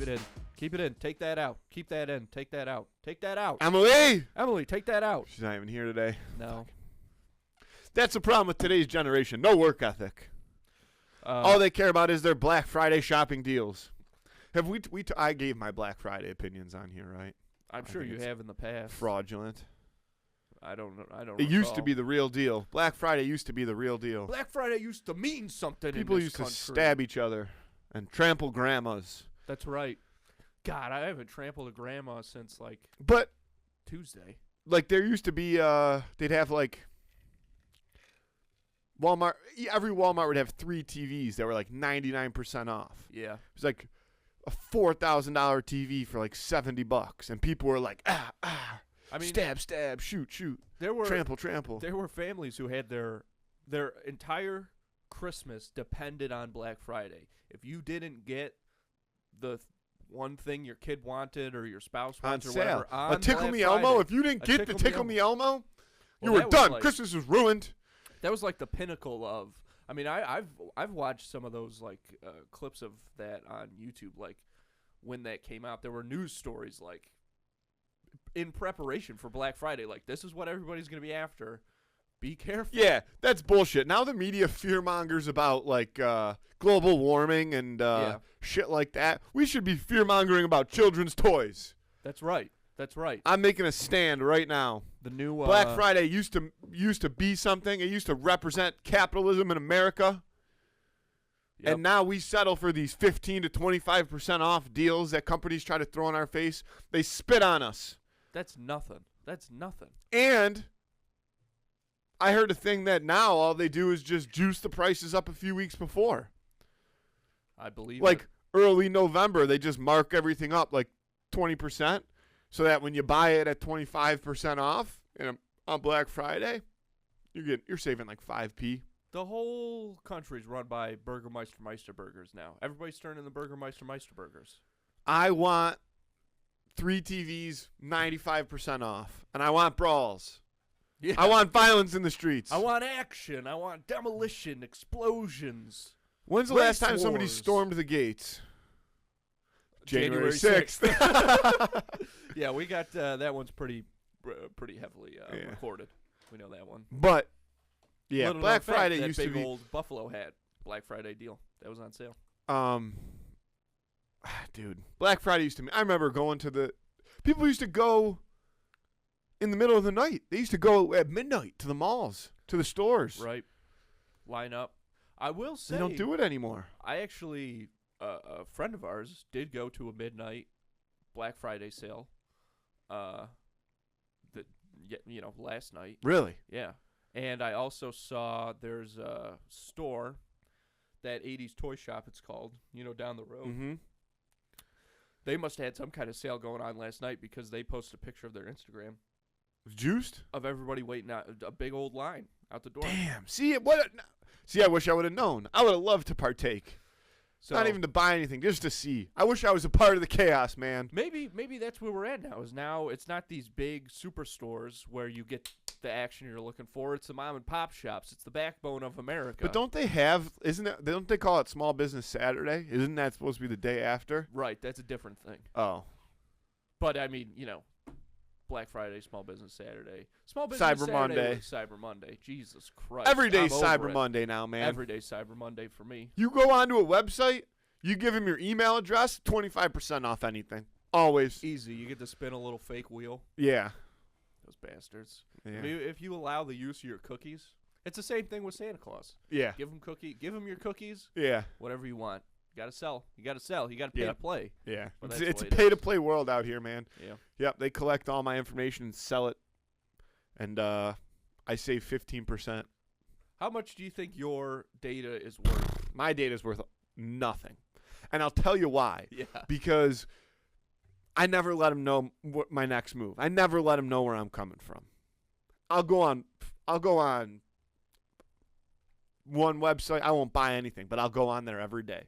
Keep it in. Keep it in. Take that out. Keep that in. Take that out. Take that out. Emily! Emily, take that out. She's not even here today. No. That's the problem with today's generation. No work ethic. All they care about is their Black Friday shopping deals. Have I gave my Black Friday opinions on here, right? I'm sure you have in the past. Fraudulent. I don't know. It used to be the real deal. Black Friday used to be the real deal. Black Friday used to mean something. People in this used country. to stab each other and trample grandmas. That's right. God, I haven't trampled a grandma since But Tuesday. Like there used to be they'd have like Walmart, every Walmart would have 3 TVs that were like 99% off. Yeah. It was like a $4,000 TV for like $70, and people were like, I mean, stab, shoot. Trample. There were families who had their entire Christmas depended on Black Friday. If you didn't get the one thing your kid wanted or your spouse wanted on or sale, whatever on a Tickle Black Me Friday, Elmo. If you didn't get the Tickle Me Elmo, you were done. Christmas was ruined. That was like the pinnacle of. I mean, I've watched some of those clips of that on YouTube. Like when that came out, there were news stories like in preparation for Black Friday. Like this is what everybody's gonna be after. Be careful. Yeah, that's bullshit. Now the media fearmongers about like global warming and shit like that. We should be fearmongering about children's toys. That's right. That's right. I'm making a stand right now. The new Black Friday used to be something. It used to represent capitalism in America. Yep. And now we settle for these 15 to 25% off deals that companies try to throw in our face. They spit on us. That's nothing. And I heard a thing that now all they do is just juice the prices up a few weeks before. I believe like early November, they just mark everything up like 20%. So that when you buy it at 25% off on Black Friday, you're saving like 5p. The whole country's run by Burgermeister burgers now. Everybody's turning the Burgermeister burgers. I want 3 TVs, 95% off, and I want brawls. Yeah. I want violence in the streets. I want action. I want demolition, explosions. When's the last time somebody stormed the gates? January 6th. Yeah, we got that one's pretty heavily recorded. We know that one. But yeah, Little Black fact, Friday that used to be big old Buffalo hat Black Friday deal that was on sale. Dude, Black Friday used to. I remember going to people used to go in the middle of the night. They used to go at midnight to the malls, to the stores. Right. Line up. I will say they don't do it anymore. I actually. A friend of ours did go to a midnight Black Friday sale. Last night. Really? Yeah. And I also saw there's a store, that 80s toy shop it's called, down the road. Mm-hmm. They must have had some kind of sale going on last night because they posted a picture of their Instagram. Juiced? Of everybody waiting out a big old line out the door. Damn. See, I wish I would have known. I would have loved to partake. So, not even to buy anything, just to see. I wish I was a part of the chaos, man. Maybe that's where we're at now. Now it's not these big superstores where you get the action you're looking for. It's the mom and pop shops. It's the backbone of America. But don't they have? Don't they call it Small Business Saturday? Isn't that supposed to be the day after? Right. That's a different thing. Oh. But I mean, Black Friday, Small Business Saturday, Cyber Monday. Jesus Christ! Every day's Cyber Monday now, man. Every day's Cyber Monday for me. You go onto a website, you give them your email address, 25% off anything. Always easy. You get to spin a little fake wheel. Yeah, those bastards. Yeah. I mean, if you allow the use of your cookies, it's the same thing with Santa Claus. Yeah, give them your cookies. Yeah, whatever you want. You gotta sell. You gotta pay to play. Yeah, it's a pay to play world out here, man. Yeah. Yep. They collect all my information and sell it, and I save 15%. How much do you think your data is worth? My data is worth nothing, and I'll tell you why. Yeah. Because I never let them know what my next move. I never let them know where I'm coming from. I'll go on one website. I won't buy anything, but I'll go on there every day.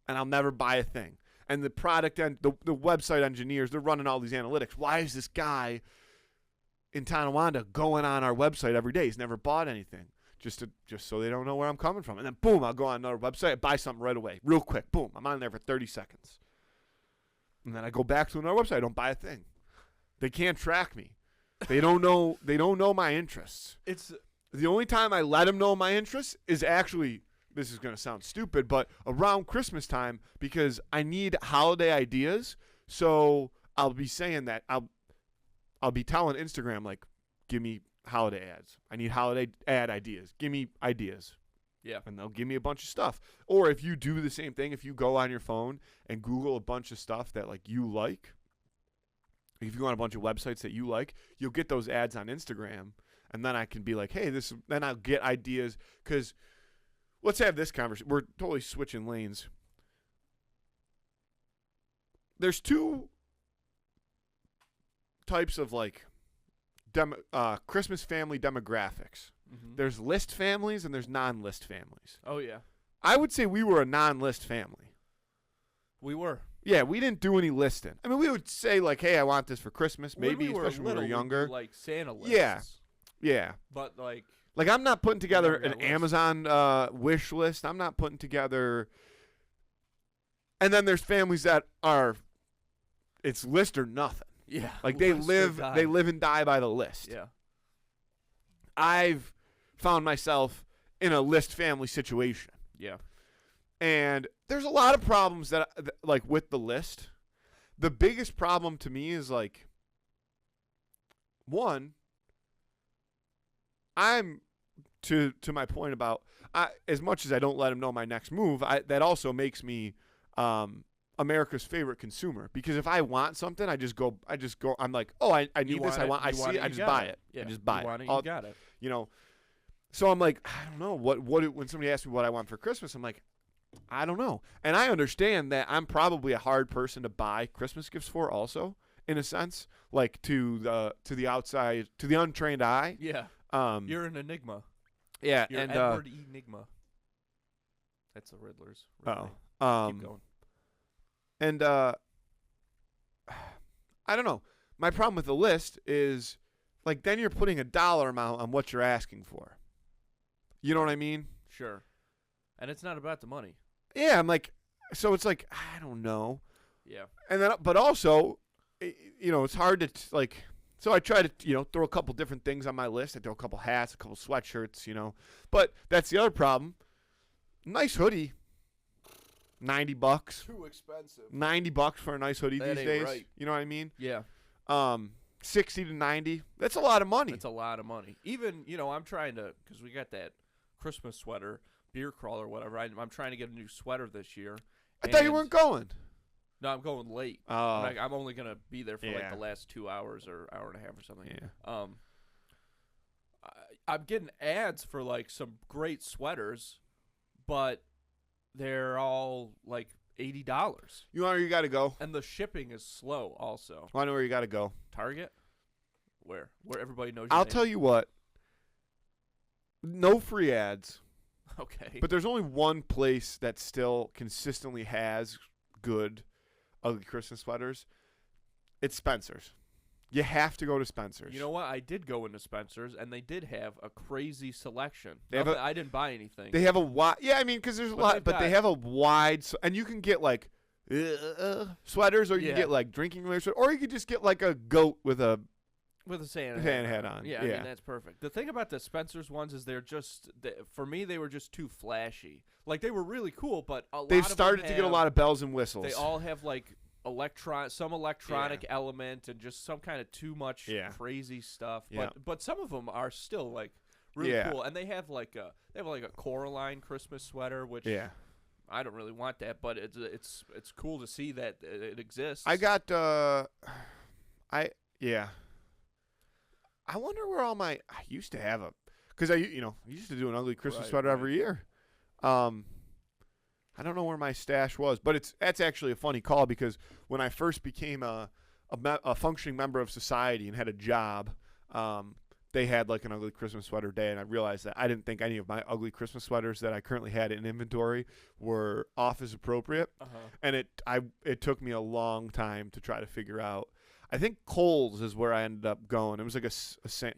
And I'll never buy a thing. And the product and the website engineers, they're running all these analytics. Why is this guy in Tonawanda going on our website every day? He's never bought anything. Just so they don't know where I'm coming from. And then boom, I'll go on another website, buy something right away, real quick. Boom, I'm on there for 30 seconds. And then I go back to another website. I don't buy a thing. They can't track me. They don't know. They don't know my interests. It's The only time I let them know my interests is actually, this is going to sound stupid, but around Christmas time, because I need holiday ideas. So I'll be saying that I'll be telling Instagram, like, give me holiday ads. I need holiday ad ideas. Give me ideas. Yeah. And they'll give me a bunch of stuff. Or if you do the same thing, if you go on your phone and Google a bunch of stuff that, like, you like, if you go on a bunch of websites that you like, you'll get those ads on Instagram. And then I can be like, hey, then I'll get ideas. Because let's have this conversation. We're totally switching lanes. There's two types of, like, Christmas family demographics. mm-hmm. There's list families and there's non-list families. Oh yeah, I would say we were a non-list family. we were. Yeah, we didn't do any listing. I mean, we would say, like, hey, I want this for Christmas, maybe, when we were especially when little, we were younger. we do, like Santa lists. Yeah. But like Like, I'm not putting together never got an a list. Amazon wish list. I'm not putting together. And then there's families that are, it's list or nothing. yeah, Like, they list or live die. they live and die by the list. Yeah. I've found myself in a list family situation. Yeah. And there's a lot of problems that like, with the list. The biggest problem to me is, like, one, I'm to my point about as much as I don't let them know my next move, that also makes me America's favorite consumer, because if I want something, I just go. I'm like, oh, I need this. I see it. I just buy it. Yeah. I just buy you want it. you got it. You know. So I'm like, I don't know what when somebody asks me what I want for Christmas, I'm like, I don't know. And I understand that I'm probably a hard person to buy Christmas gifts for also, in a sense, like to the outside, to the untrained eye. Yeah. You're an enigma. Yeah, You're and Edward Enigma. That's the Riddler's. Really. Keep going. And I don't know. My problem with the list is, like, then you're putting a dollar amount on what you're asking for. You know what I mean? Sure. And it's not about the money. Yeah, I'm like, so it's like, I don't know. Yeah. And then, but also, you know, it's hard to like. So I try to, you know, throw a couple different things on my list. I throw a couple hats, a couple sweatshirts, you know. But that's the other problem. Nice hoodie. $90. Too expensive. $90 for a nice hoodie That these ain't days. right. You know what I mean? Yeah. 60 to 90. That's a lot of money. It's a lot of money. Even, you know, I'm trying to, because we got that Christmas sweater, beer crawl or whatever. I'm trying to get a new sweater this year. I thought you weren't going. No, I'm going late. Oh. I'm only going to be there for like Yeah. the last 2 hours or hour and a half or something. Yeah. I'm getting ads for like some great sweaters, but they're all like $80. You know where you got to go? And the shipping is slow also. I know where you got to go. Target? Where everybody knows your I'll name. tell you what. No free ads. Okay. But there's only one place that still consistently has good ugly Christmas sweaters. It's Spencer's. You have to go to Spencer's. You know what? I did go into Spencer's, and they did have a crazy selection. They have I didn't buy anything. They have a wide. Yeah, I mean, because there's a lot, but they have a wide. And you can get like sweaters, or you can get like drinking wear, or you could just get like a goat with a Santa hat on. Yeah, I mean, that's perfect. The thing about the Spencer's ones is they're just for me they were just too flashy. Like they were really cool, but they've started to get a lot of bells and whistles. They all have like some electronic element and just some kind of too much crazy stuff. But some of them are still like really cool, and they have like a Coraline Christmas sweater, which I don't really want that, but it's cool to see that it exists. I got I wonder where all my I used to have because I used to do an ugly Christmas sweater every year. I don't know where my stash was, but that's actually a funny call, because when I first became a functioning member of society and had a job, they had like an ugly Christmas sweater day, and I realized that I didn't think any of my ugly Christmas sweaters that I currently had in inventory were office appropriate, and it took me a long time to try to figure out. I think Kohl's is where I ended up going. It was like it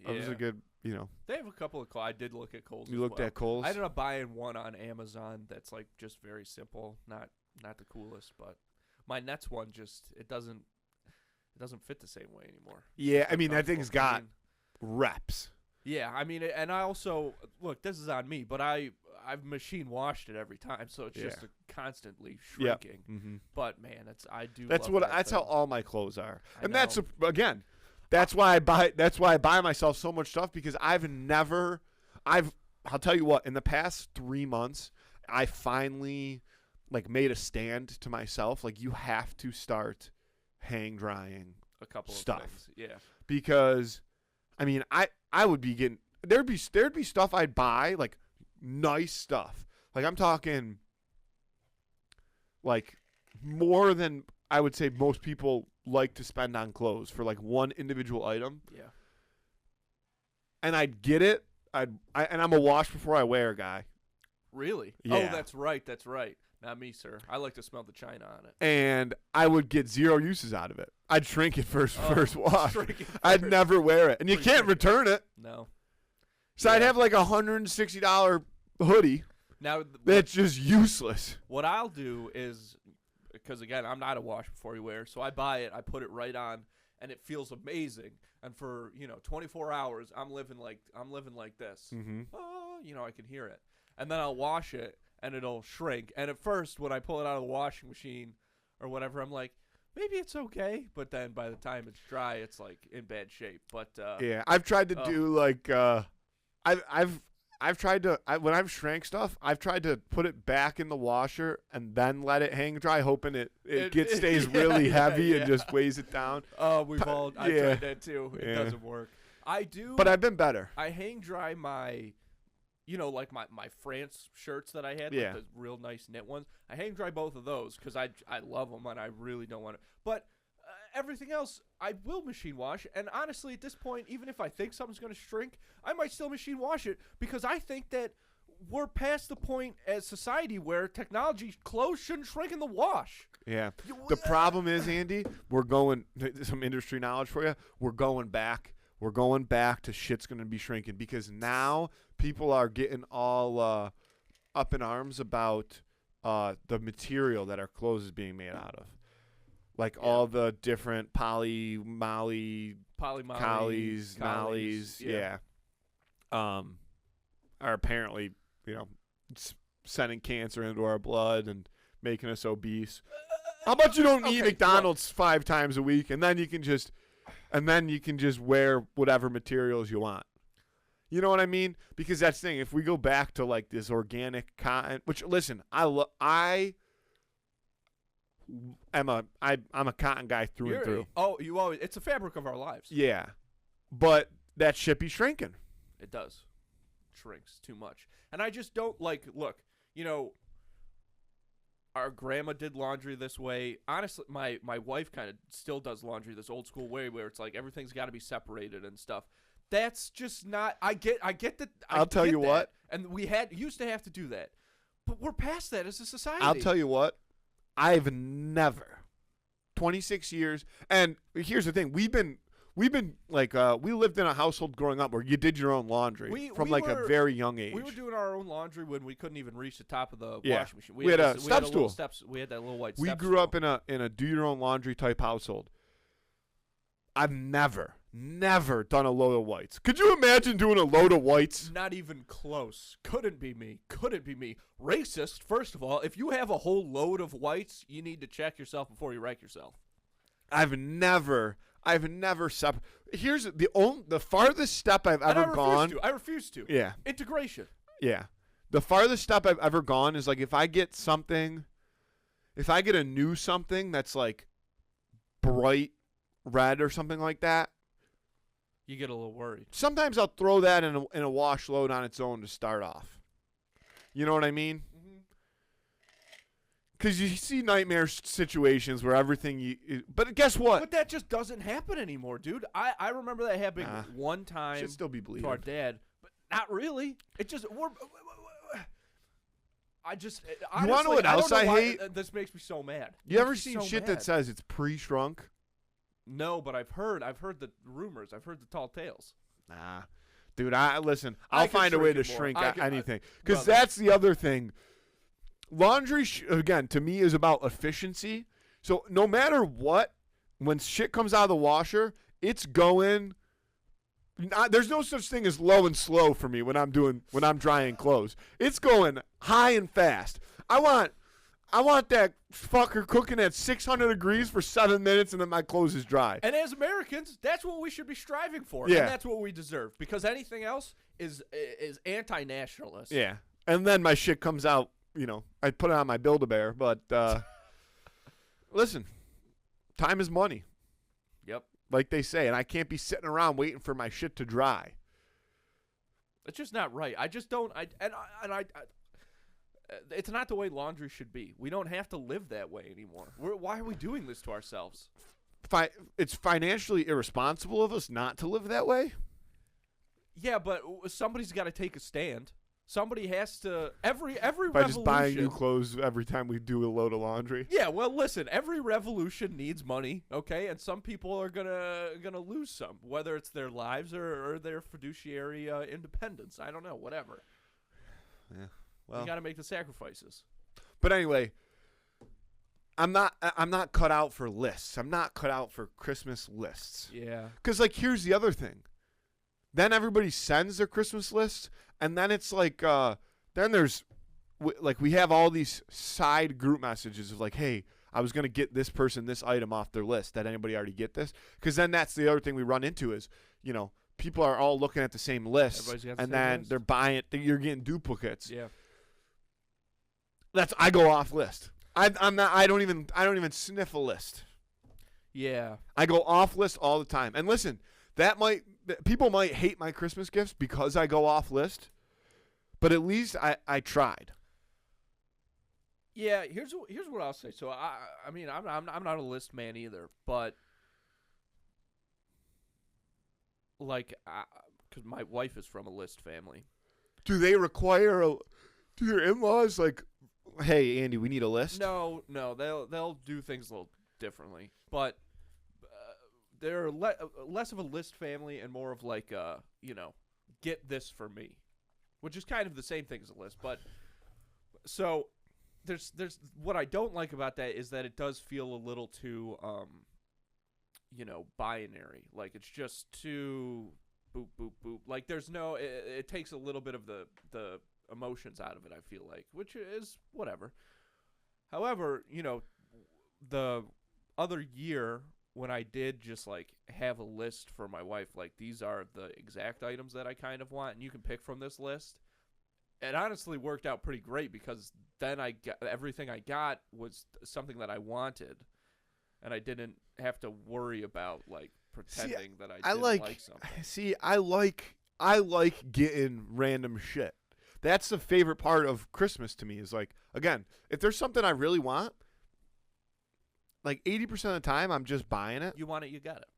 was a good, They have a couple of I did look at Kohl's. You looked at Kohl's? I ended up buying one on Amazon that's like just very simple, not the coolest, but my Nets one it doesn't fit the same way anymore. Yeah, I mean that Uncomfortable. thing's got reps. Yeah, I mean, and I also look. This is on me, but I've machine washed it every time, so it's just constantly shrinking. Mm-hmm. But man, I do. That's love that's thing. how all my clothes are, and know. that's again, that's why I buy. That's why I buy myself so much stuff because I'll tell you what. In the past 3 months, I finally made a stand to myself. Like you have to start hang drying a couple stuff. of things. Yeah, because I mean, I would be getting there'd be stuff I'd buy, like nice stuff. Like I'm talking like more than I would say most people like to spend on clothes for like one individual item. Yeah. And I'd get it. And I'm a wash before I wear guy. Really? Yeah. Oh, that's right. That's right. Not me, sir. I like to smell the china on it. And I would get 0 uses out of it. I'd shrink it first wash. Shrink it I'd first. never wear it. And you can't return it. No. So I'd have like $160 hoodie Now that's just useless. what I'll do is, because again, I'm not a wash before you wear, so I buy it, I put it right on, and it feels amazing. And for 24 hours, I'm living like this. Mm-hmm. I can hear it, and then I'll wash it, and it'll shrink. And at first, when I pull it out of the washing machine or whatever, I'm like, maybe it's okay. But then by the time it's dry, it's like in bad shape. But Yeah, I've tried to do like I've tried to when I've shrank stuff, I've tried to put it back in the washer and then let it hang dry, hoping it stays really heavy and just weighs it down. Oh, I've tried that too. It Yeah. doesn't work. I do, But I've been better. I hang dry my, like my France shirts that I had, Yeah. like the real nice knit ones. I hang dry both of those because I love them and I really don't want to. But everything else, I will machine wash. And honestly, at this point, even if I think something's going to shrink, I might still machine wash it because I think that we're past the point as society where technology clothes shouldn't shrink in the wash. Yeah. The problem is, Andy, we're going some industry knowledge for you. We're going back. We're going back to shit's going to be shrinking because now people are getting all up in arms about the material that our clothes is being made out of. Like all the different collies, mollies, yeah. Are apparently, sending cancer into our blood and making us obese. How about you don't eat McDonald's 5 times a week and then you can just wear whatever materials you want. You know what I mean? Because that's the thing. If we go back to like this organic cotton, which listen, I'm a cotton guy through and through. It's a fabric of our lives. Yeah. But that shit be shrinking. It does. Shrinks too much. And I just don't look, our grandma did laundry this way. Honestly, my wife kind of still does laundry this old school way where it's like everything's got to be separated and stuff. That's just not I get that. I'll tell you what. And we used to have to do that. But we're past that as a society. I'll tell you what. I've never 26 years. And here's the thing. We've been like we lived in a household growing up where you did your own laundry from a very young age. We were doing our own laundry when we couldn't even reach the top of the Yeah. washing machine. We had a step stool. We had that little white We step grew up stool. in a do your own laundry type household. I've never done a load of whites. Could you imagine doing a load of whites? Not even close. Couldn't be me. Racist, first of all. If you have a whole load of whites, you need to check yourself before you wreck yourself. I've never Here's the farthest step I've ever gone. I refuse to. Yeah. Integration. Yeah. The farthest step I've ever gone is like if I get a new something that's like bright red or something like that, You get a little worried. sometimes I'll throw that in a wash load on its own to start off. You know what I mean? Because you see nightmare situations where everything but guess what? But that just doesn't happen anymore, dude. I remember that happening one time Should still be bleeding. to our dad, but not really. It just You want to know what else I hate? This makes me so mad. You ever seen shit that says it's pre-shrunk? No, but I've heard the rumors. I've heard the tall tales. Nah. Dude, I'll find a way to shrink anything. Because that's the other thing. Laundry, again, to me is about efficiency. So no matter what, when shit comes out of the washer, it's going. There's no such thing as low and slow for me when I'm drying clothes. It's going high and fast. I want that fucker cooking at 600 degrees for 7 minutes, and then my clothes is dry. And as Americans, that's what we should be striving for. Yeah. And that's what we deserve. Because anything else is anti-nationalist. Yeah. And then my shit comes out, I put it on my Build-A-Bear. But listen, time is money. Yep. Like they say. And I can't be sitting around waiting for my shit to dry. It's just not right. I just don't. It's not the way laundry should be. We don't have to live that way anymore. Why are we doing this to ourselves? It's financially irresponsible of us not to live that way. Yeah, but somebody's got to take a stand. Somebody has to. Every By revolution. just buying new clothes every time we do a load of laundry. Yeah, well, listen. Every revolution needs money, okay? And some people are gonna lose some, whether it's their lives or their fiduciary independence. I don't know, whatever. Yeah. Well, you got to make the sacrifices. But anyway, I'm not cut out for lists. I'm not cut out for Christmas lists. Yeah. Because, here's the other thing. Then everybody sends their Christmas lists, and then it's then there's, we have all these side group messages of hey, I was going to get this person this item off their list. Did anybody already get this? Because then that's the other thing we run into is, people are all looking at the same list, and then they're buying it. You're getting duplicates. Yeah. I go off list. I don't even sniff a list. Yeah. I go off list all the time. And listen, people might hate my Christmas gifts because I go off list, but at least I tried. Yeah, here's what I'll say. So I mean, I'm not a list man either, but because my wife is from a list family. Do they require do your in-laws hey, Andy, we need a list? No, they'll do things a little differently, but they're less of a list family and more of get this for me, which is kind of the same thing as a list. But so there's what I don't like about that is that it does feel a little too binary. It's just too boop boop boop. There's no it takes a little bit of the emotions out of it, I feel like, which is whatever. However, the other year when I did just have a list for my wife, these are the exact items that I kind of want and you can pick from this list, it honestly worked out pretty great because then everything I got was something that I wanted and I didn't have to worry about pretending that I didn't like something. See, I like getting random shit. That's the favorite part of Christmas to me is again, if there's something I really want, 80% of the time I'm just buying it. You want it, you got it.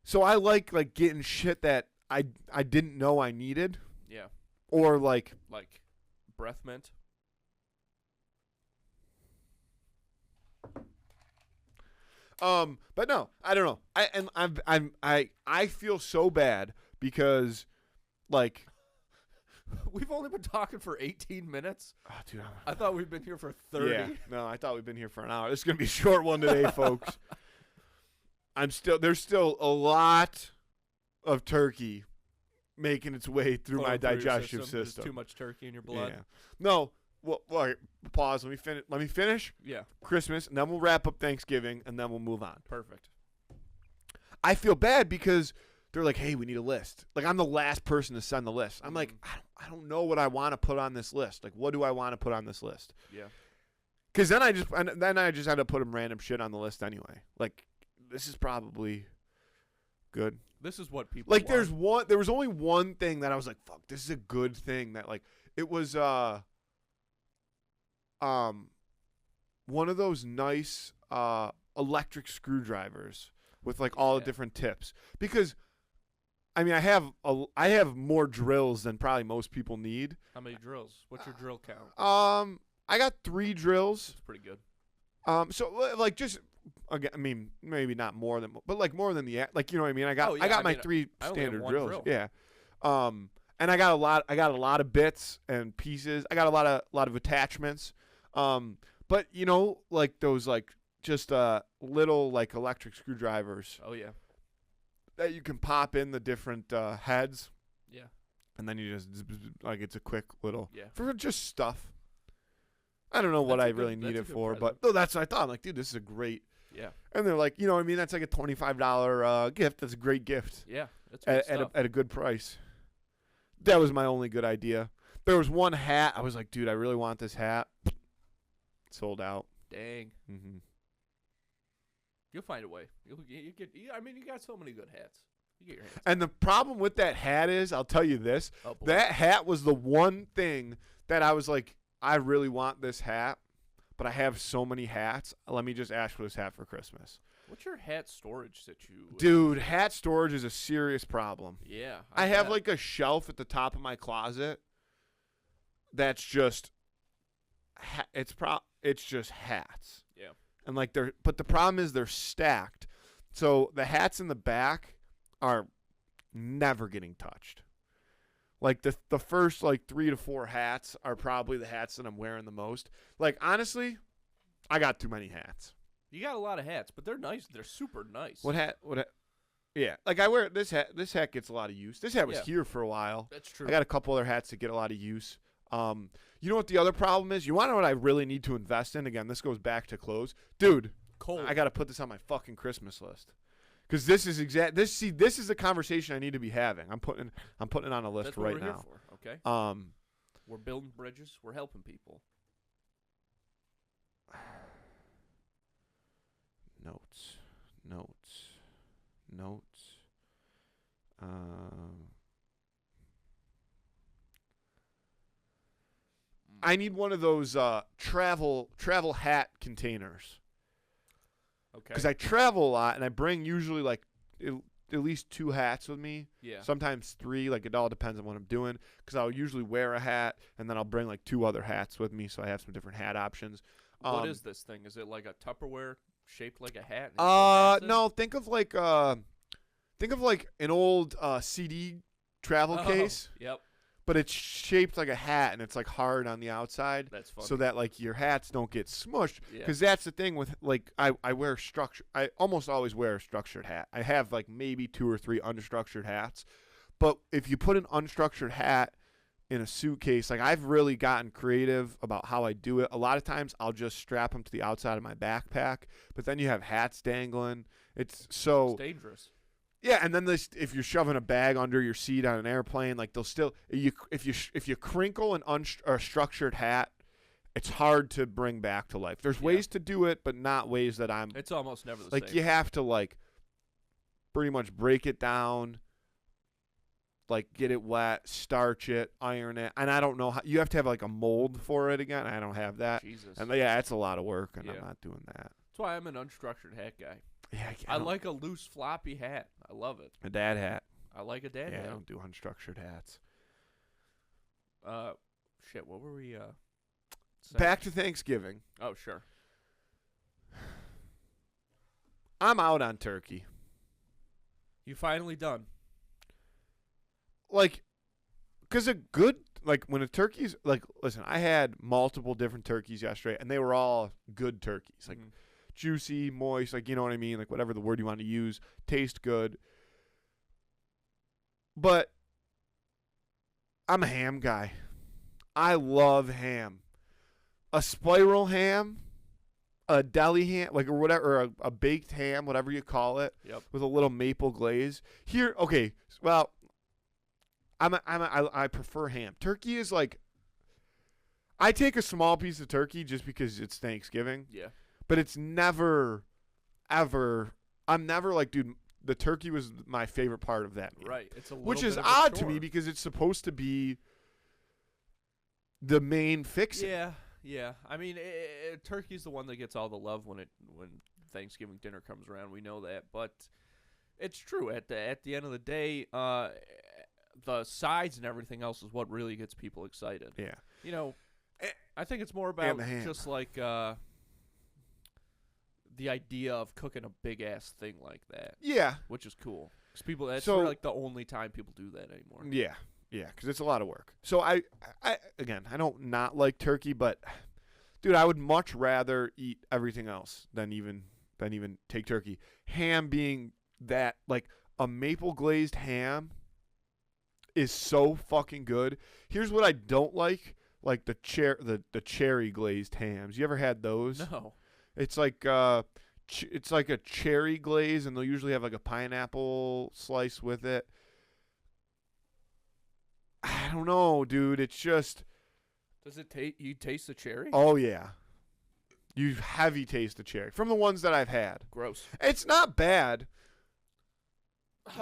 So I like getting shit that I didn't know I needed. Yeah. Or breath mint. But no, I don't know. I feel so bad because we've only been talking for 18 minutes. Oh, dude, I thought we'd been here for 30. Yeah, no, I thought we'd been here for an hour. This is gonna be a short one today, folks. There's still a lot of turkey making its way through my digestive system. There's too much turkey in your blood. Yeah. No. Well, all right, pause. Let me finish. Yeah. Christmas, and then we'll wrap up Thanksgiving, and then we'll move on. Perfect. I feel bad because they're hey, we need a list. I'm the last person to send the list. I'm I don't know what I want to put on this list. What do I want to put on this list? Yeah. Because then I just end up putting random shit on the list anyway. This is probably good. This is what people want. There was only one thing that I was fuck, this is a good thing that it was one of those nice electric screwdrivers with all the different tips. Because I mean, I have more drills than probably most people need. How many drills? What's your drill count? I got 3 drills. That's pretty good. So just again, I mean, maybe not more than, but more than the you know what I mean. I got my 3 standard drills. Yeah. And I got a lot of bits and pieces. I got a lot of attachments. But those just little like electric screwdrivers Oh yeah. that you can pop in the different heads, Yeah. and then you just like it's a quick little Yeah. for just stuff. I don't know what That's I a good- really need that's a it good for, present. but no, that's what I thought. I'm like, dude, this is a great. Yeah. And they're like, you know what I mean? That's like a $25 gift. That's a great gift Yeah. That's good stuff. at a good price. That was my only good idea. There was one hat. I was like, dude, I really want this hat. Sold out. Dang. Mm-hmm. You'll find a way. You get. I mean, you got so many good hats. You get your hands. And the problem with that hat is, I'll tell you this, Oh, boy. that hat was the one thing that I was like, I really want this hat, but I have so many hats. Let me just ask for this hat for Christmas. What's your hat storage that you? Dude, hat storage is a serious problem. Yeah. I have bet. like a shelf at the top of my closet that's just it's just hats. Yeah. And like but the problem is they're stacked. So the hats in the back are never getting touched. Like the first like 3 to 4 hats are probably the hats that I'm wearing the most. Like honestly, I got too many hats. You got a lot of hats, but they're nice. They're super nice. What hat? Yeah, like I wear this hat. This hat gets a lot of use. This hat was Yeah. here for a while. That's true. I got a couple other hats that get a lot of use. You know what the other problem is? You want to know what I really need to invest in? Again, this goes back to clothes, dude. Cold. I got to put this on my fucking Christmas list because this is this is the conversation I need to be having. I'm putting it on a list That's what right we're here now. for. Okay. Um, We're building bridges. We're helping people. notes. I need one of those travel hat containers Okay. because I travel a lot and I bring usually like at least 2 hats with me. Yeah. Sometimes 3. Like it all depends on what I'm doing. Because I'll usually wear a hat and then I'll bring like 2 other hats with me, so I have some different hat options. What is this thing? Is it like a Tupperware shaped like a hat? and you put hats in? No. Think of like an old CD travel Oh, case, Yep. but it's shaped like a hat and it's like hard on the outside. That's funny. So that like your hats don't get smushed, Yeah. because that's the thing with like I wear structure. I almost always wear a structured hat. I have like maybe 2 or 3 unstructured hats, but if you put an unstructured hat in a suitcase, like I've really gotten creative about how I do it. A lot of times I'll just strap them to the outside of my backpack, but then you have hats dangling. It's dangerous. yeah, and then if you're shoving a bag under your seat on an airplane, like they'll still if you crinkle a structured hat, it's hard to bring back to life. There's ways to do it, but not ways that I'm It's almost never the like same. you have to like pretty much break it down, like get it wet, starch it, iron it, and I don't know how you have to have like a mold for it again. I don't have that, Jesus. and yeah, it's a lot of work, and Yeah. I'm not doing that. That's why I'm an unstructured hat guy. Yeah, I like a loose floppy hat. I love it. a dad hat. I like a dad Yeah, I hat. don't do unstructured hats. Shit. What were we? Saying? Back to Thanksgiving. Oh, sure. I'm out on turkey. You finally done? Like, because a good, like, when a turkey's, like, listen, I had multiple different turkeys yesterday, and they were all good turkeys. Like, Mhm. juicy, moist, like, you know what I mean? Like, whatever the word you want to use, taste good. But I'm a ham guy. I love ham. A spiral ham, a deli ham, like, or whatever, or a baked ham, whatever you call it, Yep. with a little maple glaze. Here, okay, well, I prefer ham. Turkey is like, I take a small piece of turkey just because it's Thanksgiving, Yeah. but it's never, ever, I'm never like, dude, the turkey was my favorite part of that meal. Right. It's a little Which is bit of a odd to me chore. because it's supposed to be the main fixing. Yeah. Yeah. I mean, turkey's the one that gets all the love when Thanksgiving dinner comes around. We know that, but it's true. At the end of the day, the sides and everything else is what really gets people excited. Yeah. You know, Eh, I think it's more about the ham. just like the idea of cooking a big ass thing like that, Yeah. which is cool. 'Cause people, that's So- like the only time people do that anymore. Yeah, because it's a lot of work. So I again, I don't not like turkey, but Dude, I would much rather eat everything else than even take turkey. Ham being that, like, a maple glazed ham is so fucking good. Here's what I don't like the cherry glazed hams. You ever had those? No. It's like it's like a cherry glaze, and they'll usually have like a pineapple slice with it. I don't know, dude. It's just, Does it you taste the cherry? oh yeah, you heavy taste the cherry from the ones that I've had. Gross. It's not bad,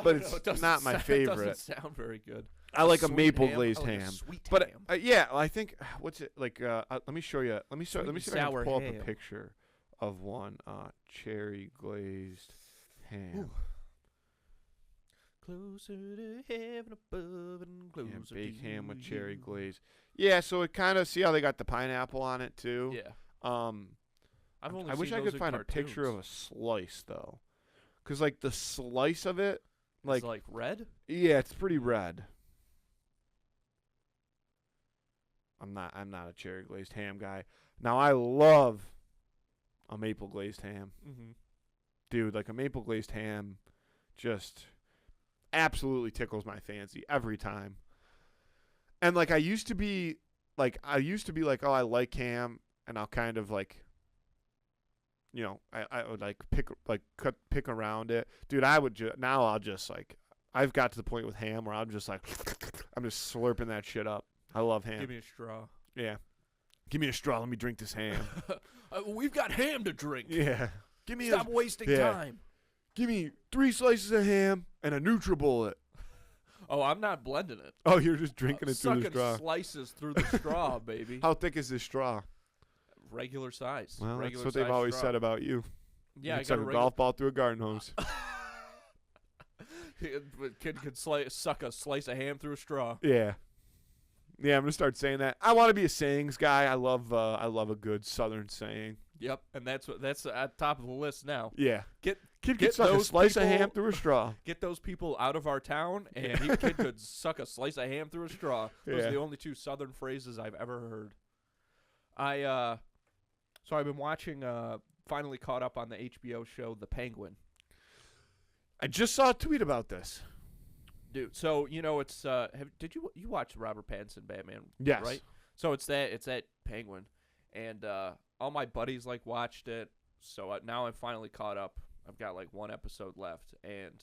but No, it's it doesn't not my sound- It favorite. doesn't sound very good. I like a sweet maple ham? glazed I like a ham. sweet But ham. yeah, I think what's it like? Let me show you. Let me Sweet see and if I can sour pull up ham. a picture of one cherry glazed ham. Ooh. Closer to heaven above and closer Yeah, baked to ham with cherry you. glaze. Yeah, so it kind of, see how they got the pineapple on it too. Yeah. I've only I wish seen I those could in find a picture of cartoons. a slice though, cause like the slice of it, It's like red. yeah, it's pretty red. I'm not a cherry glazed ham guy. Now I love a maple glazed ham. Mm-hmm. Dude, like a maple glazed ham just absolutely tickles my fancy every time. And like I used to be like, oh, I like ham, and I'll kind of like, you know, I would like pick around it. Dude, now I'll just like, I've got to the point with ham where I'm just like I'm just slurping that shit up. I love ham. Give me a straw. Yeah. Give me a straw, let me drink this ham. We've got ham to drink. Yeah. Give me Stop wasting yeah. time. Give me 3 slices of ham and a NutriBullet. Oh, I'm not blending it. Oh, you're just drinking it through the Sucking straw. slices through the straw, baby. How thick is this straw? Regular size. Well, regular that's what they've size always straw. said about you. Yeah, you I suck got a a golf ball through a garden hose. Kid could suck a slice of ham through a straw. Yeah. Yeah, I'm gonna start saying that. I want to be a sayings guy. I love a good Southern saying. Yep, and that's at top of the list now. Yeah. Get Kid get could suck a those slice of people- ham through a straw. Get those people out of our town, and kid could suck a slice of ham through a straw. Those Yeah. are the only 2 Southern phrases I've ever heard. So I've been watching. Finally caught up on the HBO show The Penguin. I just saw a tweet about this. Dude, so you know it's did you watch Robert Pattinson Batman? Yes. Right. So it's that Penguin, and all my buddies like watched it. So now I'm finally caught up. I've got like 1 episode left, and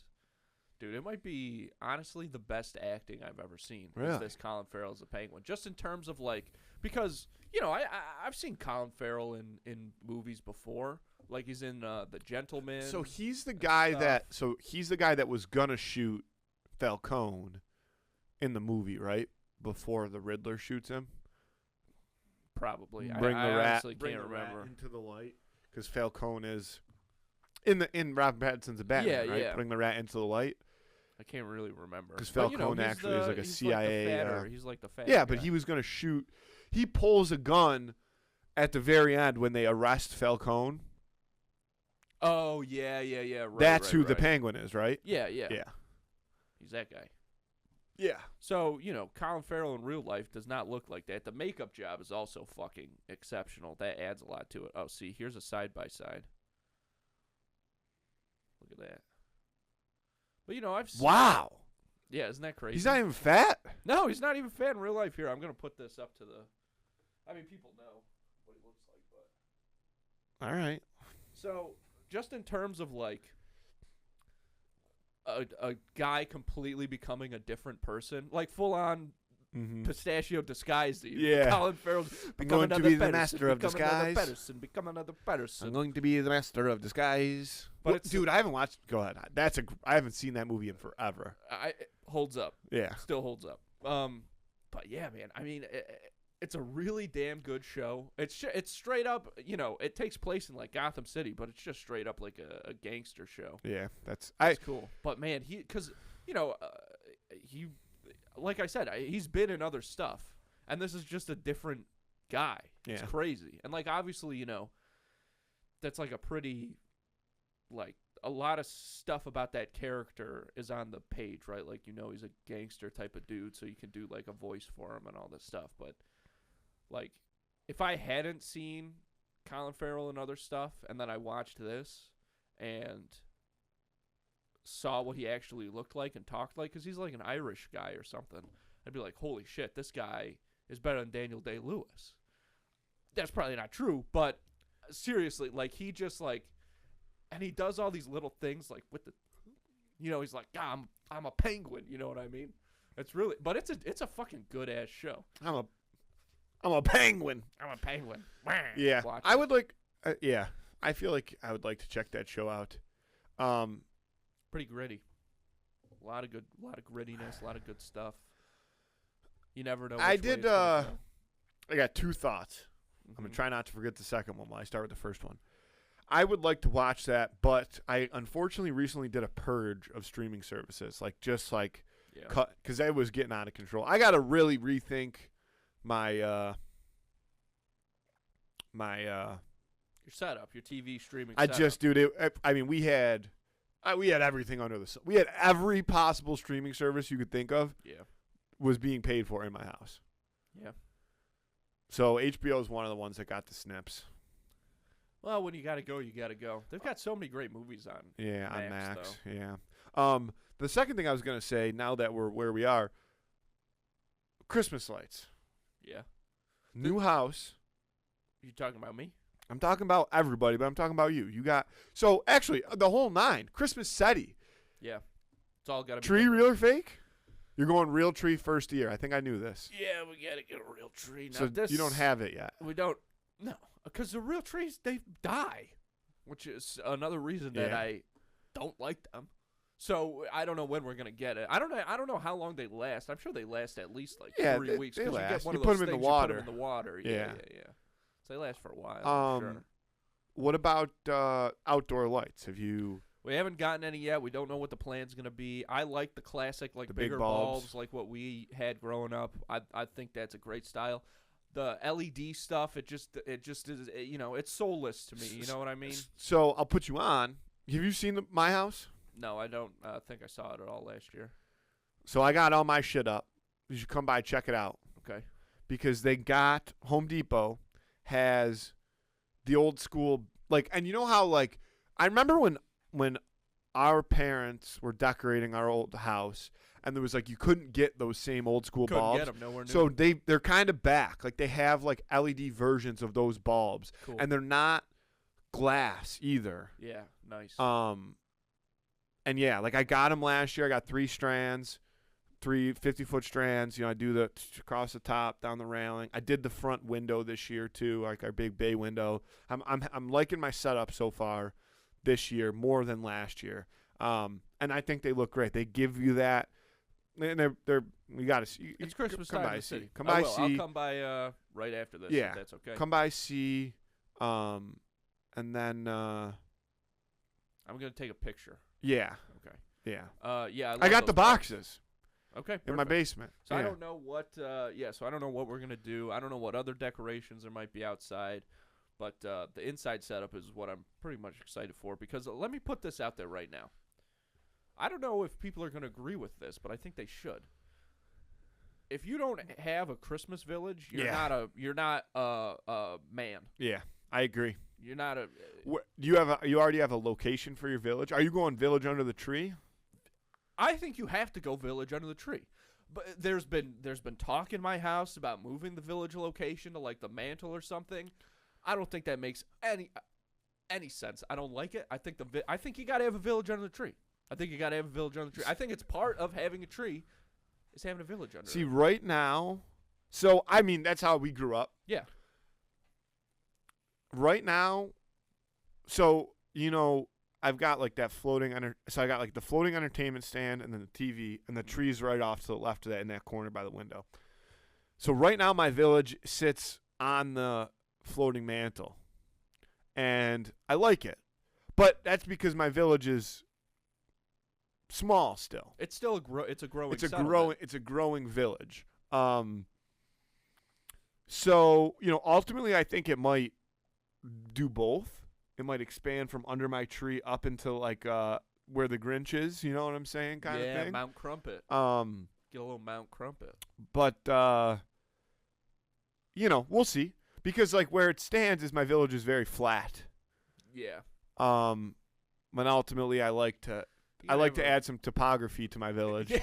dude, it might be honestly the best acting I've ever seen. Is Really? this Colin Farrell as a Penguin? Just in terms of like, because I've seen Colin Farrell in movies before. Like he's in The Gentleman. So he's the guy stuff. he's the guy that was gonna shoot Falcone in the movie, right? Before the Riddler shoots him. Probably. Bring I the rat honestly can't remember. into the light, because Falcone is in Robert Pattinson's a Batman, Yeah, right? yeah. Bring the rat into the light. I can't really remember. 'Cause But, Falcone he's actually is like a he's CIA, Like the fatter, he's like the fat. Yeah, but guy. he was gonna shoot. He pulls a gun at the very end when they arrest Falcone. Oh yeah. Right, That's right, who the right. Penguin is, right? Yeah. Yeah. He's that guy. Yeah. So Colin Farrell in real life does not look like that. The makeup job is also fucking exceptional. That adds a lot to it. Oh, see, here's a side by side. Look at that. But I've seen, Wow. yeah, isn't that crazy? He's not even fat. No, he's not even fat in real life. Here, I'm gonna put this up to the. I mean, people know what he looks like, but. All right. So, just in terms of like a guy completely becoming a different person, like full on Mm-hmm. pistachio disguise. Yeah. Colin Farrell's I'm become going to another be the Pedersen, master of become another disguise. Pedersen, become another Pedersen. I'm going to be the master of disguise. But But it's- dude, I haven't watched. Go ahead. I haven't seen that movie in forever. It holds up. Yeah. Still holds up. But yeah, man. I mean, it's a really damn good show. It's straight up. It takes place in like Gotham City, but it's just straight up like a gangster show. Yeah. That's It's cool. But man, because he, like I said, he's been in other stuff, and this is just a different guy. It's Yeah. crazy, and like obviously, that's like a pretty, like a lot of stuff about that character is on the page, right? Like he's a gangster type of dude, so you can do like a voice for him and all this stuff. But like if I hadn't seen Colin Farrell and other stuff, and then I watched this and saw what he actually looked like and talked like, because he's like an Irish guy or something, I'd be like, holy shit, this guy is better than Daniel Day-Lewis. That's probably not true, but seriously, like, he just, like, and he does all these little things, like, with the, you know, he's like, I'm a penguin, you know what I mean? It's really, but it's a fucking good-ass show. I'm a penguin. I'm a penguin. Yeah, Watch I it. would like. Yeah, I feel like I would like to check that show out. Pretty gritty. A lot of grittiness, a lot of good stuff. You never know. I which way did. it's gonna go. I got two thoughts. I'm gonna Mhm. try not to forget the second one while I start with the first one. I would like to watch that, but I unfortunately recently did a purge of streaming services, like just like Yeah. cut, because it was getting out of control. I got to really rethink my Your setup, your TV streaming. I setup. just, dude. I mean, we had everything under the sun. We had every possible streaming service you could think of Yeah. was being paid for in my house. Yeah. So HBO is one of the ones that got the snips. Well, when you gotta go, you gotta go. They've got so many great movies on. Yeah, on Max, Max. Yeah. The second thing I was gonna say, now that we're where we are, Christmas lights. Yeah. New house. You talking about me? I'm talking about everybody, but I'm talking about you. You got so actually the whole nine. Christmas SETI. Yeah. It's all gotta be Tree, different. real or fake? You're going real tree first year. I think I knew this. Yeah, we gotta get a real tree. Now So this, you don't have it yet. We don't. No, because the real trees they die, which is another reason that Yeah. I don't like them. So I don't know when we're gonna get it. I don't know how long they last. I'm sure they last at least like Yeah, 3 weeks. they 'Cause you last. get one You of put those 'em in the things, you put 'em water. in the water. Yeah. Yeah. So they last for a while. I'm sure. What about outdoor lights? Have you? We haven't gotten any yet. We don't know what the plan's gonna be. I like the classic, like The big bigger bulbs. like what we had growing up. I think that's a great style. The LED stuff, it just is, you know, it's soulless to me. You know what I mean? So I'll put you on. Have you seen my house? No, I don't think I saw it at all last year. So I got all my shit up. You should come by, check it out, Okay. because they got Home Depot has the old school, like, and you know how, like, I remember when our parents were decorating our old house, and there was like you couldn't get those same old school Couldn't bulbs. get them nowhere near. So they're kind of back. Like they have like LED versions of those bulbs, cool. and they're not glass either. Yeah, nice. And yeah, like I got them last year. I got 3 strands, 3 50-foot strands. You know, I do the across the top, down the railing. I did the front window this year too, like our big bay window. I'm liking my setup so far this year more than last year. And I think they look great. They give you that, and they're you got to see. It's Christmas come time by, in the see. city. Come I by, will. see. I'll come by right after this. Yeah. If that's okay. Come by, see. And then I'm gonna take a picture. yeah, Okay. yeah. Yeah. I got the boxes Okay. in my perfect. basement. So yeah. I don't know what. So I don't know what we're gonna do. I don't know what other decorations there might be outside, but the inside setup is what I'm pretty much excited for. Because let me put this out there right now. I don't know if people are gonna agree with this, but I think they should. If you don't have a Christmas village, you're Yeah. not a man. Yeah, I agree. You're not a. You already have a location for your village? Are you going village under the tree? I think you have to go village under the tree. But there's been talk in my house about moving the village location to like the mantle or something. I don't think that makes any sense. I don't like it. I think you got to have a village under the tree. I think it's part of having a tree is having a village under See, it. right now, so I mean that's how we grew up. Yeah. Right now, so you know, I've got like that so I got like the floating entertainment stand and then the TV and the trees right off to the left of that in that corner by the window. So right now my village sits on the floating mantle, and I like it, but that's because my village is small still. It's still it's a growing. It's a settlement. growing village. So you know, ultimately, I think it might do both. It might expand from under my tree up into like where the Grinch is. You know what I'm saying? Kind of thing. Mount Crumpet. Get a little Mount Crumpet. But you know, we'll see. because like where it stands is my village is very flat. Yeah. But ultimately I like to add some topography to my village. Yeah.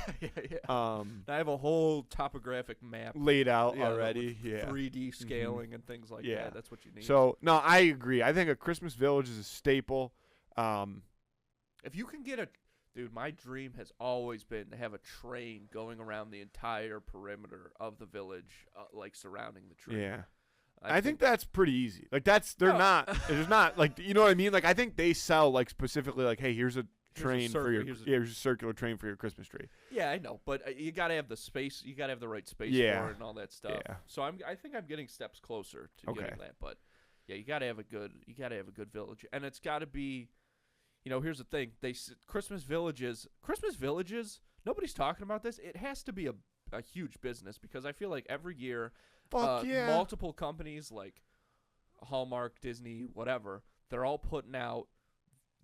I have a whole topographic map laid out already. with yeah. 3D scaling and things like that. That's what you need. So no, I agree. I think a Christmas village is a staple. If you can get dude, my dream has always been to have a train going around the entire perimeter of the village, like surrounding the tree. Yeah. I think that's pretty easy. Like there's not like, you know what I mean? Like I think they sell like specifically like, hey, here's a train here's a circular train for your Christmas tree. Yeah, I know, but you got to have the space, you got to have the right space for it and all that stuff. Yeah. So I think I'm getting steps closer to getting that, but yeah, you got to have a good village, and it's got to be, here's the thing. Christmas villages, nobody's talking about this. It has to be a huge business because I feel like every year multiple companies like Hallmark, Disney, whatever, they're all putting out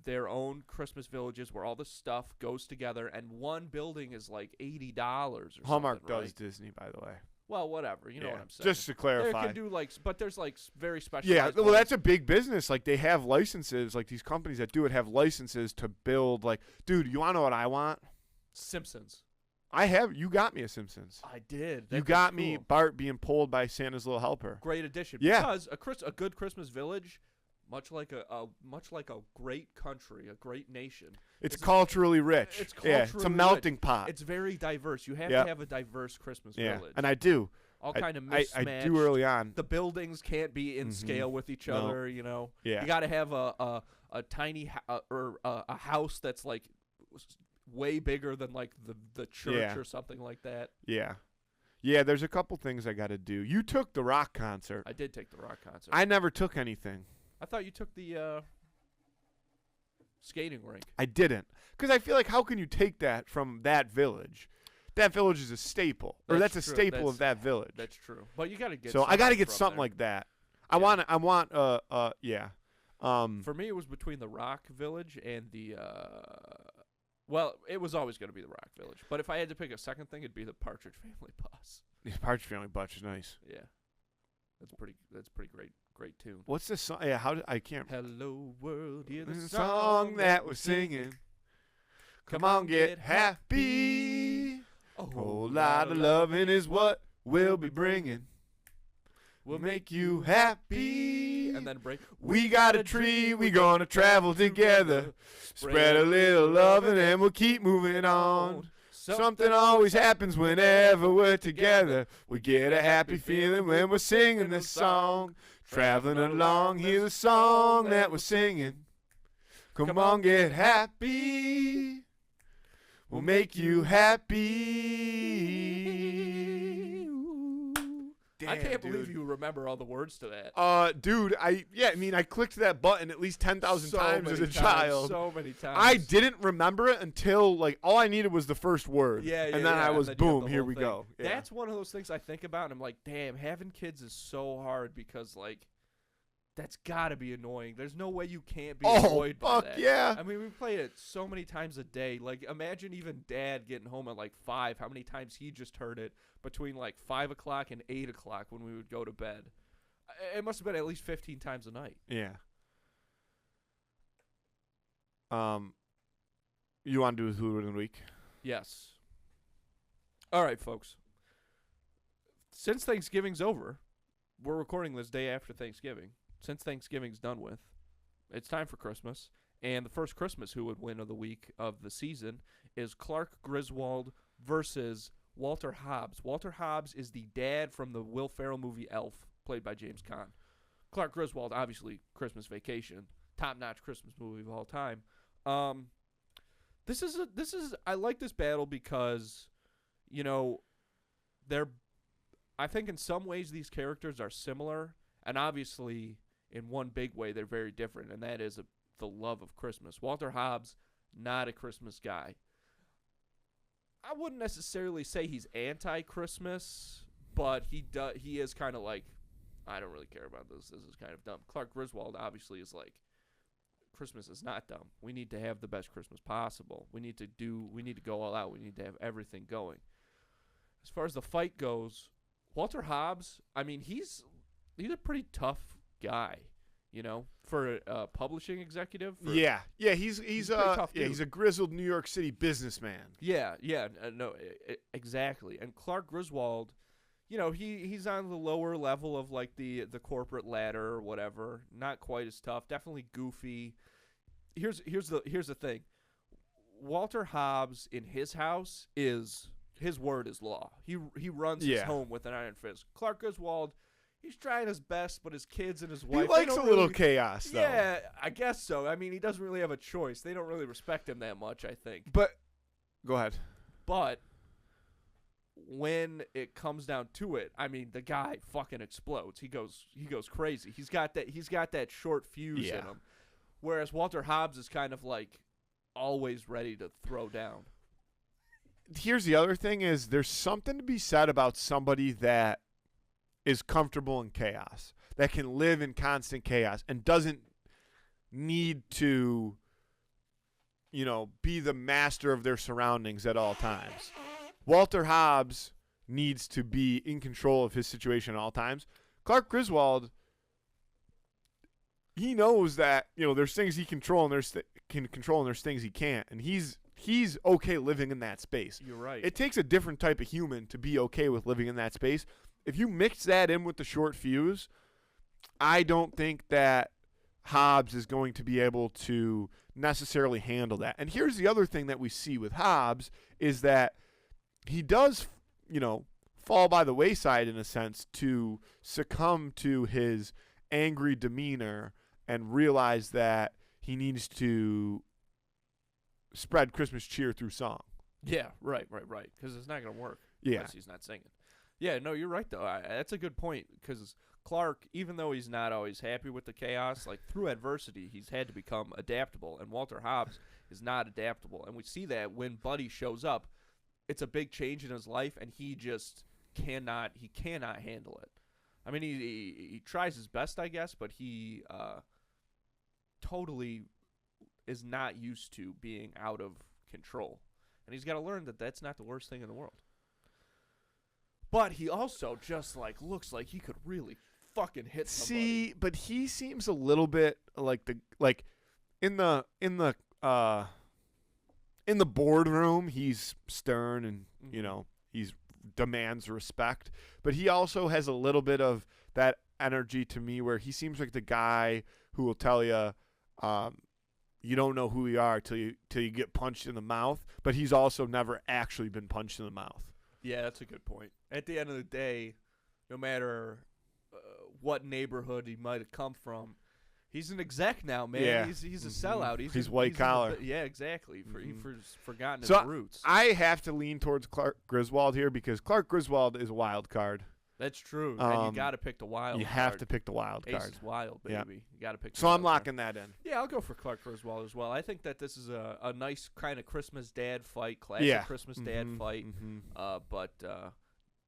their own Christmas villages where all the stuff goes together, and one building is like $80 or something. Hallmark does Disney, by the way. Well, whatever, you know what I'm saying. Just to clarify, they can do but there's like very special. Yeah, well, that's a big business. Like they have licenses. Like these companies that do it have licenses to build. Like, dude, you want to know what I want? Simpsons. You got me a Simpsons. I did. You got me Bart being pulled by Santa's little helper. Great addition. Yeah. Because a good Christmas village, much like a great country, a great nation. It's culturally rich. It's a melting pot. It's very diverse. You have to have a diverse Christmas village. And I do. All kind of mismatched. I do early on. The buildings can't be in scale with each other. Yeah. You got to have a tiny or a house that's like way bigger than like the church or something like that. Yeah. Yeah, there's a couple things I got to do. You took the rock concert. I did take the rock concert. I never took anything. I thought you took the skating rink. I didn't. Because I feel like how can you take that from that village? That village is a staple. That's a staple of that village. That's true. But you got to get I got to get something like that. I want For me, it was between the Rock Village and the well, it was always going to be the Rock Village. But if I had to pick a second thing, it'd be the Partridge Family Bus. The Partridge Family Bus is nice. Yeah. That's pretty great tune. What's this song? Yeah, I can't. Hello world, hear the song that we're singing. Come on, get happy. A whole lot of loving is what we'll be bringing. We'll make you happy. And then break. We got a tree, we gonna travel together. Spread a little loving and we'll keep moving on. Something always happens whenever we're together. We get a happy feeling when we're singing this song. Traveling along, hear the song that we're singing. Come on, get happy. We'll make you happy. Damn, I can't believe you remember all the words to that. Dude, I clicked that button at least 10,000 times as a child. So many times. I didn't remember it until like all I needed was the first word. And then I was boom, here we go. Yeah. That's one of those things I think about and I'm like, damn, having kids is so hard because like that's got to be annoying. There's no way you can't be annoyed by that. Yeah. I mean, we played it so many times a day. Like imagine even Dad getting home at like 5, how many times he just heard it between like 5 o'clock and 8 o'clock when we would go to bed. It must have been at least 15 times a night. Yeah. You want to do a Who of the Week? Yes. All right, folks. Since Thanksgiving's over, we're recording this day after Thanksgiving. Since Thanksgiving's done with, it's time for Christmas. And the first Christmas Who Would Win of the Week of the season is Clark Griswold versus Walter Hobbs. Walter Hobbs is the dad from the Will Ferrell movie Elf, played by James Caan. Clark Griswold, obviously, Christmas Vacation, top-notch Christmas movie of all time. This is I like this battle because, I think in some ways these characters are similar, and obviously in one big way they're very different, and that is the love of Christmas. Walter Hobbs, not a Christmas guy. I wouldn't necessarily say he's anti-Christmas, but he is kind of like, I don't really care about this. This is kind of dumb. Clark Griswold obviously is like, Christmas is not dumb. We need to have the best Christmas possible. We need to go all out. We need to have everything going. As far as the fight goes, Walter Hobbs, I mean, he's he's a pretty tough guy, you know, for a publishing executive. Yeah, he's a pretty tough dude. he's a grizzled New York City businessman. Yeah, no, exactly. And Clark Griswold, you know, he's on the lower level of like the corporate ladder or whatever. Not quite as tough. Definitely goofy. Here's the thing. Walter Hobbs in his house is his word is law. He runs his home with an iron fist. Clark Griswold, he's trying his best, but his kids and his wife, he likes a little chaos, though. Yeah, I guess so. I mean, he doesn't really have a choice. They don't really respect him that much, I think. But go ahead. But when it comes down to it, I mean, the guy fucking explodes. He goes crazy. He's got that short fuse in him. Whereas Walter Hobbs is kind of like always ready to throw down. Here's the other thing is there's something to be said about somebody that is comfortable in chaos, that can live in constant chaos and doesn't need to, you know, be the master of their surroundings at all times. Walter Hobbs needs to be in control of his situation at all times. Clark Griswold, he knows that, you know, there's things he can control and there's things he can't, and he's okay living in that space. You're right. It takes a different type of human to be okay with living in that space. If you mix that in with the short fuse, I don't think that Hobbs is going to be able to necessarily handle that. And here's the other thing that we see with Hobbs is that he does, you know, fall by the wayside in a sense to succumb to his angry demeanor and realize that he needs to spread Christmas cheer through song. Yeah, right. Because it's not going to work unless he's not singing. Yeah, no, you're right, though. That's a good point because Clark, even though he's not always happy with the chaos, like through adversity, he's had to become adaptable. And Walter Hobbs is not adaptable. And we see that when Buddy shows up, it's a big change in his life, and he just cannot handle it. I mean, he tries his best, I guess, but he totally is not used to being out of control. And he's got to learn that that's not the worst thing in the world. But he also just looks like he could really fucking hit somebody. See, but he seems a little bit like in the boardroom, he's stern and you know, he's demands respect, but he also has a little bit of that energy to me where he seems like the guy who will tell you you don't know who you are till you get punched in the mouth, but he's also never actually been punched in the mouth. Yeah, that's a good point. At the end of the day, no matter what neighborhood he might have come from, he's an exec now, man. Yeah. He's a sellout. He's white collar. Yeah, exactly. He's forgotten his roots. I have to lean towards Clark Griswold here because Clark Griswold is a wild card. That's true. And you got to pick the wild card. You have to pick the wild card. Ace is wild, baby. Yeah. You got to pick the So wild I'm locking that in. Yeah, I'll go for Clark Griswold as well. I think that this is a nice kind of Christmas dad fight, classic Christmas dad fight. But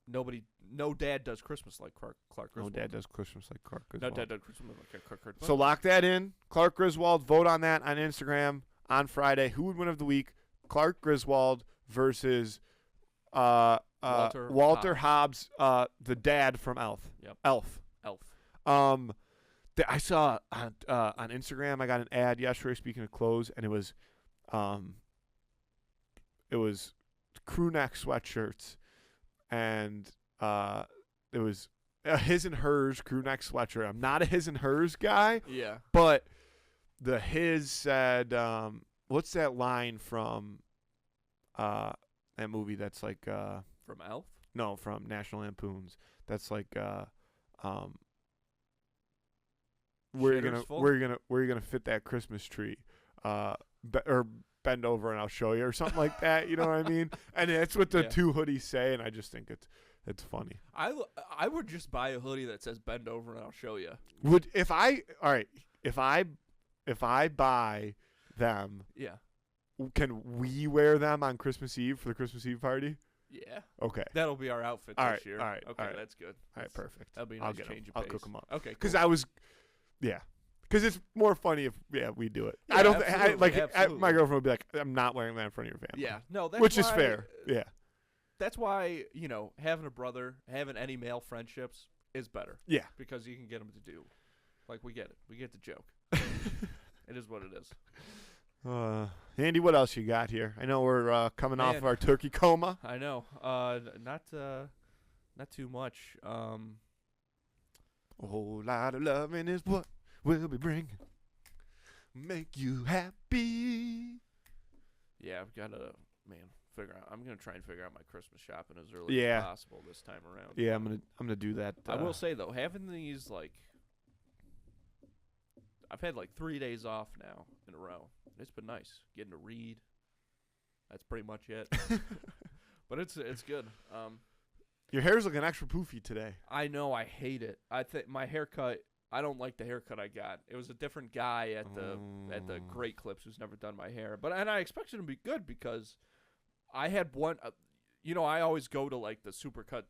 no dad does Christmas like Clark Griswold. No dad does Christmas like Clark Griswold. No dad does Christmas like Clark Griswold. So lock that in. Clark Griswold. Vote on that on Instagram on Friday. Who would win of the week? Clark Griswold versus Walter Hobbs, the dad from Elf. Yep. Elf. I saw on Instagram. I got an ad yesterday. Speaking of clothes, and it was crew neck sweatshirts, and it was a his and hers crew neck sweatshirt. I'm not a his and hers guy. Yeah. But the his said, what's that line from that movie that's like from Elf? No, from National Lampoons. That's like where you gonna fit that Christmas tree? Or bend over and I'll show you, or something like that. You know what I mean? And that's what the two hoodies say, and I just think it's funny. I would just buy a hoodie that says "Bend over and I'll show you." If I buy them, yeah, can we wear them on Christmas Eve for the Christmas Eve party? Yeah. Okay. That'll be our outfit this year. All right. Okay, that's good. All right, perfect. That'll be a nice change of pace. I'll cook them up. Okay. Because cool. Because it's more funny if we do it. Yeah, I don't absolutely. my girlfriend would be like, I'm not wearing that in front of your family. Yeah. No, that's which why, is fair. Yeah. That's why, having a brother, having any male friendships, is better. Yeah. Because you can get them to do. Like, we get it. We get the joke. It is what it is. Andy, what else you got here? I know we're coming off of our turkey coma. I know. Not too much. A whole lot of loving is what we'll be bringing. Make you happy. Yeah, I've got to, figure out. I'm gonna try and figure out my Christmas shopping as early as possible this time around. Yeah, I'm gonna do that. I will say though, having these I've had 3 days off now in a row. It's been nice getting to read. That's pretty much it. But it's good. Your hair's looking extra poofy today. I know. I hate it. I think my haircut. I don't like the haircut I got. It was a different guy at the Great Clips who's never done my hair. And I expected him to be good because I had one. I always go to the Supercut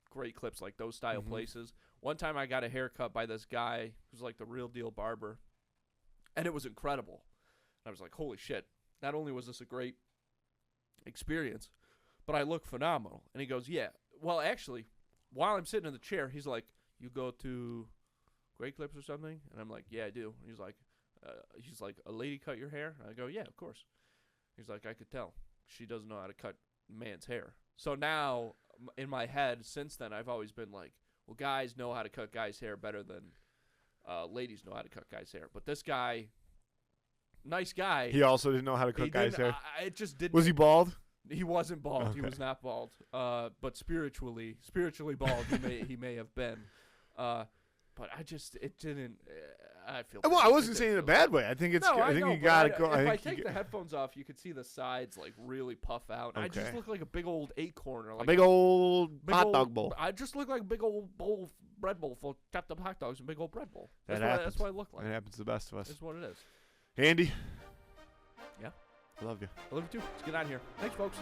Great Clips, like those style places. One time I got a haircut by this guy who's the real deal barber, and it was incredible. And I was like, holy shit! Not only was this a great experience, but I look phenomenal. And he goes, yeah. Well, actually, while I'm sitting in the chair, he's like, you go to Great Clips or something? And I'm like, yeah, I do. And he's like, a lady cut your hair? And I go, yeah, of course. He's like, I could tell. She doesn't know how to cut man's hair. So now, in my head, since then, I've always been like, well, guys know how to cut guys' hair better than ladies know how to cut guys' hair. But this guy, nice guy. He also didn't know how to cut guys' hair? It just didn't. Was he bald? He wasn't bald. Okay. He was not bald. But spiritually bald, he may have been. But it didn't. I feel. Well, I wasn't saying it in a bad way. I think it's. No, I think know, you gotta go. If I take the headphones off, you could see the sides really puff out. Okay. I just look like a big old 8-corner, a big old hot dog bowl. I just look like a big old bread bowl full of chopped up hot dogs and big old bread bowl. That's what I look like. That happens to the best of us. That's what it is. Andy. Yeah. I love you. I love you too. Let's get out of here. Thanks, folks.